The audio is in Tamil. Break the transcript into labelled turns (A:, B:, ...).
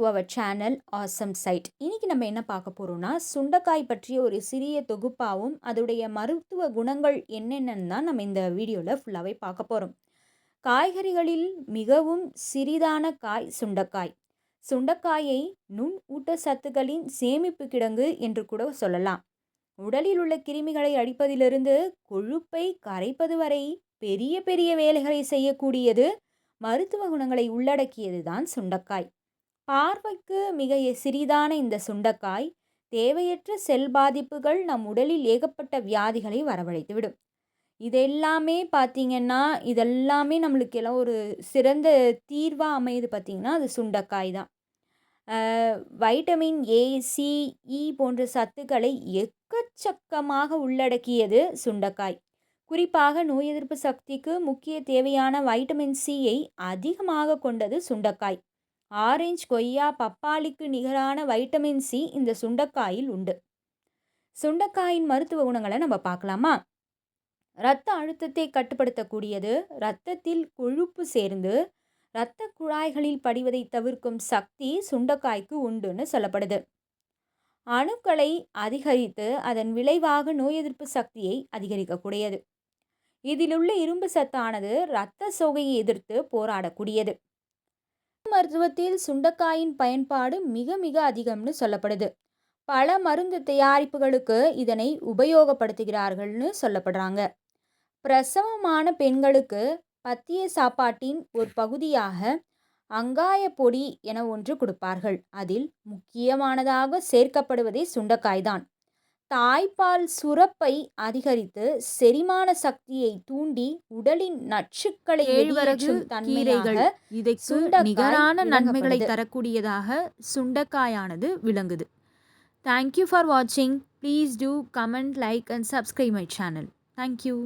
A: To our channel awesome side. இன்னைக்கு நம்ம என்ன பார்க்க போறோம்னா, சுண்டைக்காய் பற்றிய ஒரு சிறிய தொகுப்பாவும், அதோடைய மருத்துவ குணங்கள் என்னென்னன்னு தான் நம்ம இந்த வீடியோல ஃபுல்லாவே பார்க்க போறோம். காய்கறிகளில் மிகவும் சிறிதான காய் சுண்டைக்காய். சுண்டைக்காயை நுண் ஊட்டச்சத்துக்களின் சேமிப்பு கிடங்கு என்று கூட சொல்லலாம். உடலில் உள்ள கிருமிகளை அழிப்பதிலிருந்து கொழுப்பை கரைப்பது வரை பெரிய பெரிய வேலைகளை செய்யக்கூடியது. மருத்துவ குணங்களை உள்ளடக்கியது தான் சுண்டைக்காய். பார்வைக்கு மிக சிறிதான இந்த சுண்டைக்காய் தேவையற்ற செல் பாதிப்புகள் நம் உடலில் ஏகப்பட்ட வியாதிகளை வரவழைத்துவிடும். இதெல்லாமே நம்மளுக்கு எல்லாம் ஒரு சிறந்த தீர்வாக அமையுது. பார்த்திங்கன்னா அது சுண்டைக்காய் தான். வைட்டமின் ஏ, சி, இ போன்ற சத்துக்களை எக்கச்சக்கமாக உள்ளடக்கியது சுண்டைக்காய். குறிப்பாக நோய் எதிர்ப்பு சக்திக்கு முக்கிய தேவையான வைட்டமின் சியை அதிகமாக கொண்டது சுண்டைக்காய். ஆரஞ்சு, கொய்யா, பப்பாளிக்கு நிகரான வைட்டமின் சி இந்த சுண்டைக்காயில் உண்டு. சுண்டைக்காயின் மருத்துவ குணங்களை நம்ம பார்க்கலாமா? இரத்த அழுத்தத்தை கட்டுப்படுத்தக்கூடியது. இரத்தத்தில் கொழுப்பு சேர்ந்து இரத்த குழாய்களில் படிவதை தவிர்க்கும் சக்தி சுண்டைக்காய்க்கு உண்டுன்னு சொல்லப்படுது. அணுக்களை அதிகரித்து அதன் விளைவாக நோய் எதிர்ப்பு சக்தியை அதிகரிக்கக்கூடியது. இதில் உள்ள இரும்பு சத்தானது இரத்த சோகையை எதிர்த்து போராடக்கூடியது. மருத்துவத்தில் சுண்டைக்காயின் பயன்பாடு மிக மிக அதிகம்னு சொல்லப்படுது. பல மருந்து தயாரிப்புகளுக்கு இதனை உபயோகப்படுத்துகிறார்கள்னு சொல்லப்படுறாங்க. பிரசவமான பெண்களுக்கு பத்திய சாப்பாட்டின் ஒரு பகுதியாக அங்காய பொடி என ஒன்று கொடுப்பார்கள். அதில் முக்கியமானதாக சேர்க்கப்படுவதே சுண்டைக்காய் தான். தாய்ப்பால் சுரப்பை அதிகரித்து செரிமான சக்தியை தூண்டி உடலின் நச்சுக்களை வெளியேற்றும் தன்மையாக
B: இதற்கு நிகரான நன்மைகளை தரக்கூடியதாக சுண்டைக்காயானது விளங்குது. தேங்க்யூ ஃபார் வாட்சிங். Please do comment, like and subscribe my channel. Thank you.